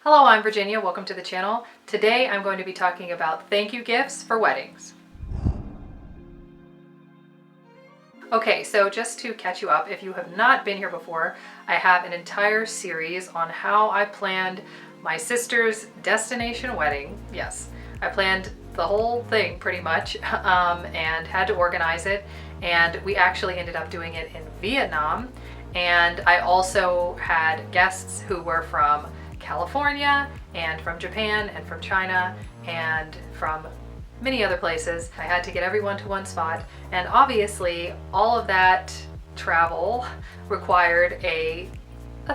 Hello, I'm Virginia. Welcome to the channel. Today I'm going to be talking about thank you gifts for weddings. Okay, so just to catch you up, if you have not been here before, I have an entire series on how I planned my sister's destination wedding. Yes, I planned the whole thing pretty much and had to organize it. And we actually ended up doing it in Vietnam. And I also had guests who were from California and from Japan and from China and from many other places. I had to get everyone to one spot, and obviously all of that travel required a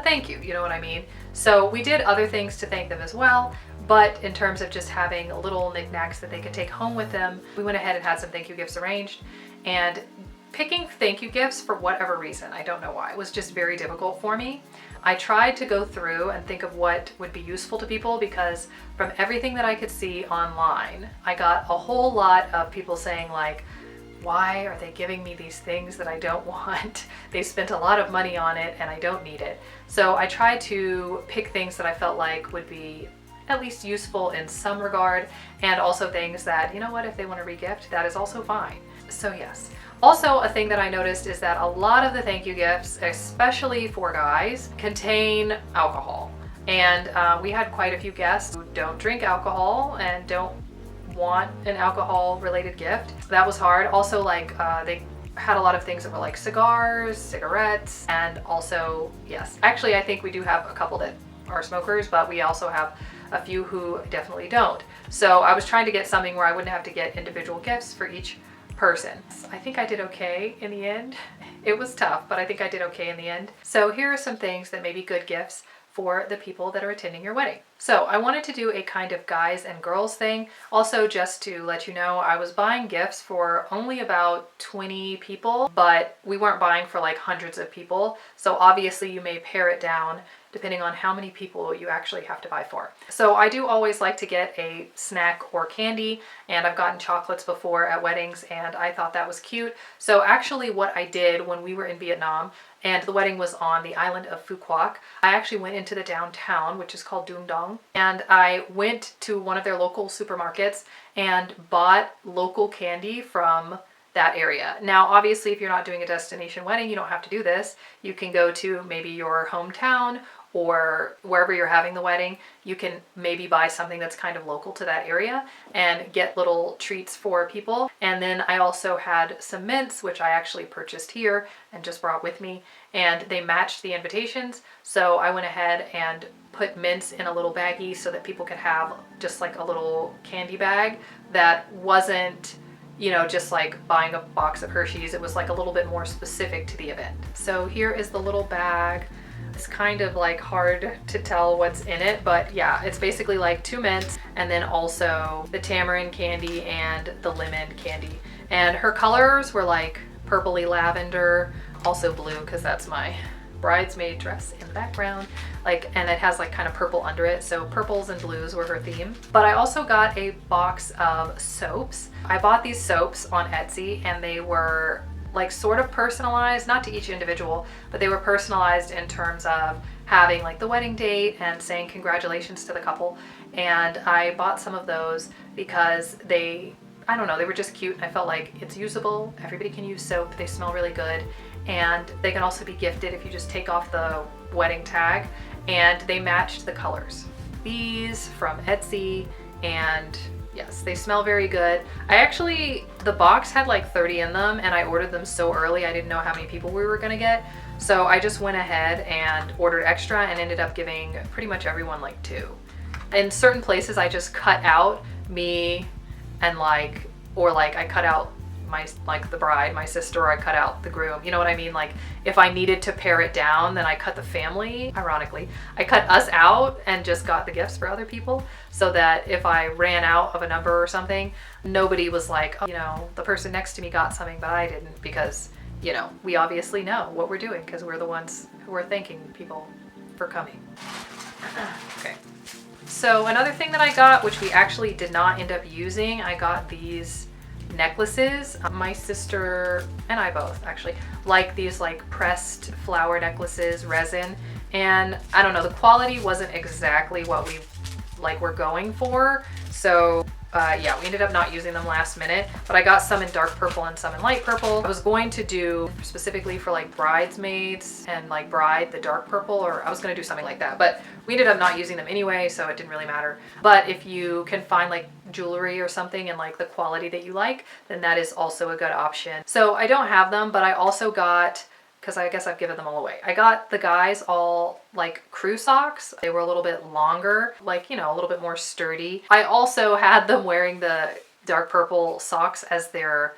thank you, you know what I mean? So we did other things to thank them as well, but in terms of just having little knickknacks that they could take home with them, we went ahead and had some thank you gifts arranged. And picking thank you gifts, for whatever reason, I don't know why, it was just very difficult for me. I tried to go through and think of what would be useful to people, because from everything that I could see online, I got a whole lot of people saying like, why are they giving me these things that I don't want? They spent a lot of money on it and I don't need it. So I tried to pick things that I felt like would be at least useful in some regard, and also things that, you know what, if they want to regift, that is also fine. So yes. Also, a thing that I noticed is that a lot of the thank you gifts, especially for guys, contain alcohol. And we had quite a few guests who don't drink alcohol and don't want an alcohol related gift. So that was hard. Also, like they had a lot of things that were like cigars, cigarettes, and also, yes, actually I think we do have a couple that are smokers, but we also have a few who definitely don't. So I was trying to get something where I wouldn't have to get individual gifts for each person. I think I did okay in the end. It was tough, but I think I did okay in the end. So here are some things that may be good gifts for the people that are attending your wedding. So I wanted to do a kind of guys and girls thing. Also, just to let you know, I was buying gifts for only about 20 people, but we weren't buying for like hundreds of people. So obviously you may pare it down depending on how many people you actually have to buy for. So I do always like to get a snack or candy, and I've gotten chocolates before at weddings and I thought that was cute. So actually what I did when we were in Vietnam, and the wedding was on the island of Phu Quoc, I actually went into the downtown, which is called Dung Dong, and I went to one of their local supermarkets and bought local candy from that area. Now, obviously, if you're not doing a destination wedding, you don't have to do this. You can go to maybe your hometown or wherever you're having the wedding. You can maybe buy something that's kind of local to that area and get little treats for people. And then I also had some mints, which I actually purchased here and just brought with me, and they matched the invitations. So I went ahead and put mints in a little baggie so that people could have just like a little candy bag that wasn't, you know, just like buying a box of Hershey's. It was like a little bit more specific to the event. So here is the little bag. It's kind of like hard to tell what's in it, but yeah, it's basically like 2 mints and then also the tamarind candy and the lemon candy. And her colors were like purpley lavender, also blue because that's my bridesmaid dress in the background, like, and it has like kind of purple under it, so purples and blues were her theme. But I also got a box of soaps. I bought these soaps on Etsy and they were like sort of personalized, not to each individual, but they were personalized in terms of having like the wedding date and saying congratulations to the couple. And I bought some of those because they, I don't know, they were just cute, and I felt like it's usable. Everybody can use soap. They smell really good, and they can also be gifted if you just take off the wedding tag, and they matched the colors. These from Etsy, and yes, they smell very good. The box had like 30 in them, and I ordered them so early I didn't know how many people we were gonna get. So I just went ahead and ordered extra and ended up giving pretty much everyone like 2. In certain places I just cut out me and like, or like I cut out the bride, my sister, or I cut out the groom, you know what I mean? Like if I needed to pare it down, then I cut the family. Ironically, I cut us out and just got the gifts for other people, so that if I ran out of a number or something, nobody was like, oh, you know, the person next to me got something but I didn't, because, you know, we obviously know what we're doing because we're the ones who are thanking people for coming. Okay. So another thing that I got, which we actually did not end up using, I got these necklaces. My sister and I both actually like these like pressed flower necklaces, resin, and I don't know, the quality wasn't exactly what we like were going for. So yeah, we ended up not using them last minute, but I got some in dark purple and some in light purple. I was going to do specifically for like bridesmaids and like bride, the dark purple, or I was going to do something like that, but we ended up not using them anyway, so it didn't really matter. But if you can find like jewelry or something in like the quality that you like, then that is also a good option. So I don't have them, but I also got, because I guess I've given them all away, I got the guys all like crew socks. They were a little bit longer, like, you know, a little bit more sturdy. I also had them wearing the dark purple socks as their,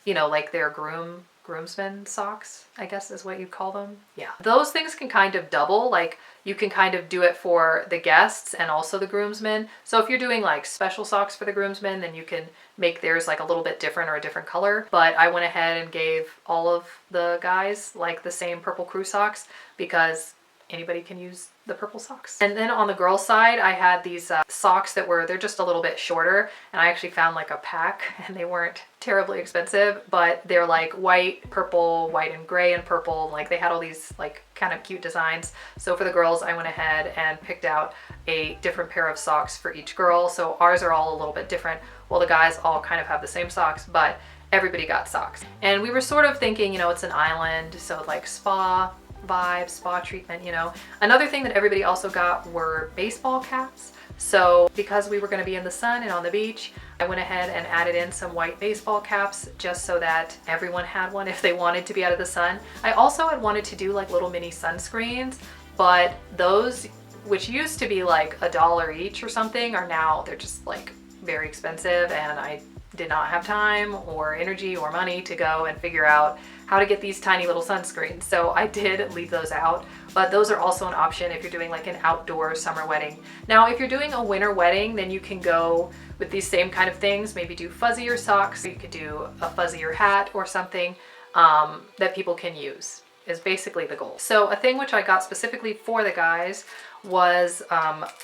you know, like their groomsmen socks, I guess is what you'd call them. Yeah, those things can kind of double, like you can kind of do it for the guests and also the groomsmen. So if you're doing like special socks for the groomsmen, then you can make theirs like a little bit different or a different color. But I went ahead and gave all of the guys like the same purple crew socks because anybody can use the purple socks. And then on the girls side, I had these socks that they're just a little bit shorter, and I actually found like a pack, and they weren't terribly expensive, but they're like white, purple, white and gray and purple. Like they had all these like kind of cute designs. So for the girls, I went ahead and picked out a different pair of socks for each girl. So ours are all a little bit different. Well, the guys all kind of have the same socks, but everybody got socks. And we were sort of thinking, you know, it's an island, so like spa vibe, spa treatment, you know. Another thing that everybody also got were baseball caps. So because we were going to be in the sun and on the beach, I went ahead and added in some white baseball caps just so that everyone had one if they wanted to be out of the sun. I also had wanted to do like little mini sunscreens, but those, which used to be like $1 each or something, are now, they're just like very expensive, and I did not have time or energy or money to go and figure out how to get these tiny little sunscreens. So I did leave those out, but those are also an option if you're doing like an outdoor summer wedding. Now, if you're doing a winter wedding, then you can go with these same kind of things, maybe do fuzzier socks. You could do a fuzzier hat or something that people can use, is basically the goal. So a thing which I got specifically for the guys was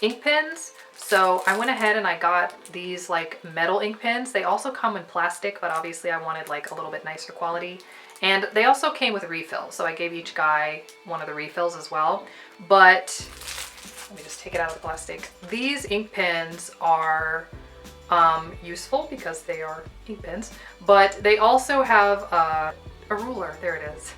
ink pens. So I went ahead and I got these like metal ink pens. They also come in plastic, but obviously I wanted like a little bit nicer quality. And they also came with refills. So I gave each guy one of the refills as well. But let me just take it out of the plastic. These ink pens are useful because they are ink pens, but they also have a ruler. There it is.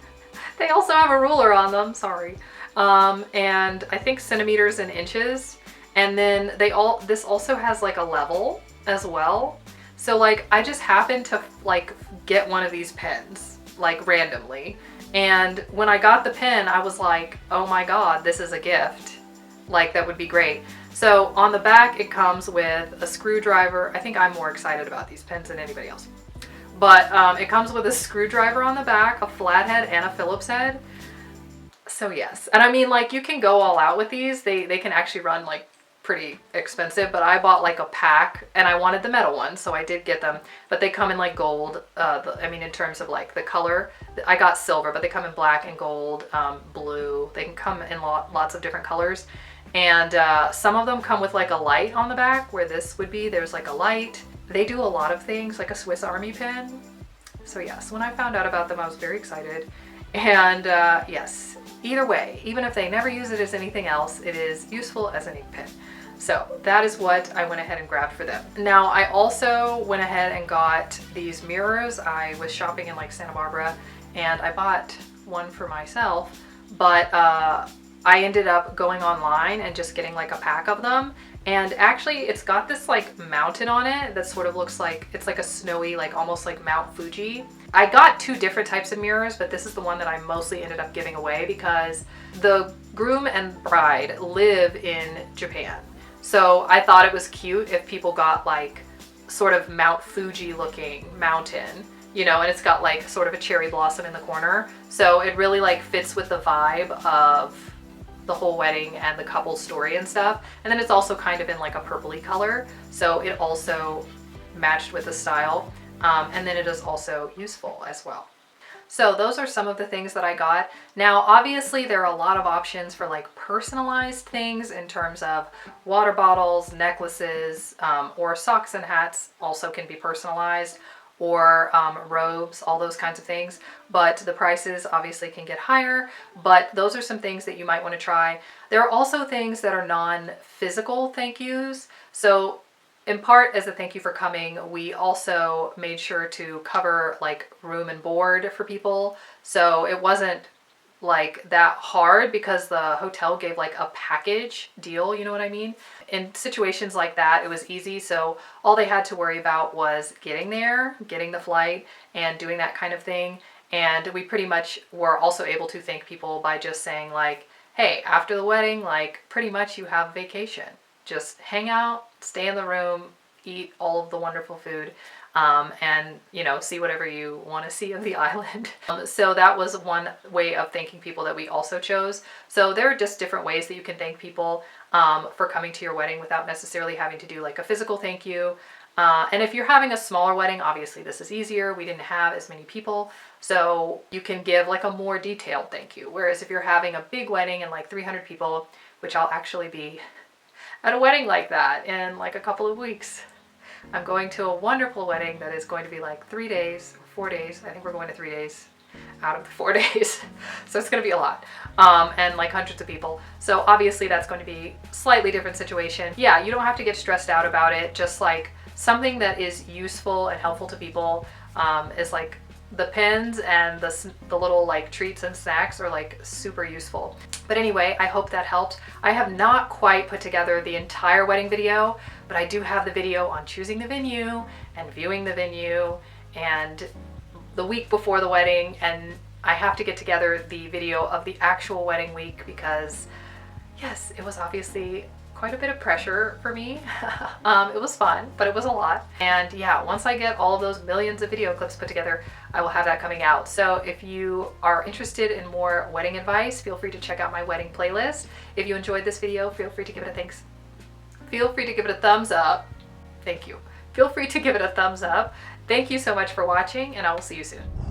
They also have a ruler on them, sorry. And I think centimeters and inches. And then this also has like a level as well. So like I just happened to like get one of these pens like randomly. And when I got the pen, I was like, oh my God, this is a gift. Like that would be great. So on the back, it comes with a screwdriver. I think I'm more excited about these pens than anybody else. But it comes with a screwdriver on the back, a flathead and a Phillips head. So yes, and I mean like you can go all out with these. They can actually run like pretty expensive, but I bought like a pack and I wanted the metal one, so I did get them, but they come in like gold. I mean in terms of like the color, I got silver, but they come in black and gold, blue. They can come in lots of different colors. And some of them come with like a light on the back where this would be. There's like a light. They do a lot of things, like a Swiss Army pen. So yes, when I found out about them, I was very excited. And yes, either way, even if they never use it as anything else, it is useful as an ink pen. So that is what I went ahead and grabbed for them. Now I also went ahead and got these mirrors. I was shopping in like Santa Barbara and I bought one for myself, but I ended up going online and just getting like a pack of them. And actually it's got this like mountain on it that sort of looks like, it's like a snowy, like almost like Mount Fuji. I got two different types of mirrors, but this is the one that I mostly ended up giving away because the groom and bride live in Japan. So I thought it was cute if people got like sort of Mount Fuji looking mountain, you know, and it's got like sort of a cherry blossom in the corner. So it really like fits with the vibe of the whole wedding and the couple's story and stuff. And then it's also kind of in like a purpley color. So it also matched with the style. And then it is also useful as well. So those are some of the things that I got. Now, obviously there are a lot of options for like personalized things in terms of water bottles, necklaces, or socks and hats also can be personalized. or robes, all those kinds of things. But the prices obviously can get higher, but those are some things that you might want to try. There are also things that are non-physical thank yous. So in part, as a thank you for coming, we also made sure to cover like room and board for people. So it wasn't like that hard because the hotel gave like a package deal, you know what I mean? In situations like that, it was easy. So all they had to worry about was getting there, getting the flight, and doing that kind of thing. And we pretty much were also able to thank people by just saying like, hey, after the wedding, like pretty much you have vacation. Just hang out, stay in the room, eat all of the wonderful food. And you know, see whatever you want to see of the island. So that was one way of thanking people that we also chose. So there are just different ways that you can thank people for coming to your wedding without necessarily having to do like a physical thank you. And if you're having a smaller wedding, obviously this is easier. We didn't have as many people, so you can give like a more detailed thank you. Whereas if you're having a big wedding and like 300 people, which I'll actually be at a wedding like that in like a couple of weeks. I'm going to a wonderful wedding that is going to be like 3 days, 4 days. I think we're going to 3 days out of the 4 days. So it's going to be a lot. And like hundreds of people. So obviously that's going to be slightly different situation. Yeah, you don't have to get stressed out about it. Just like something that is useful and helpful to people is like the pins and the little like treats and snacks are like super useful. But anyway, I hope that helped. I have not quite put together the entire wedding video, but I do have the video on choosing the venue and viewing the venue and the week before the wedding, and I have to get together the video of the actual wedding week because yes, it was obviously quite a bit of pressure for me. It was fun, but it was a lot. And yeah, once I get all of those millions of video clips put together, I will have that coming out. So if you are interested in more wedding advice, feel free to check out my wedding playlist. If you enjoyed this video, feel free to give it a thanks. Feel free to give it a thumbs up. Thank you. Feel free to give it a thumbs up. Thank you so much for watching, and I will see you soon.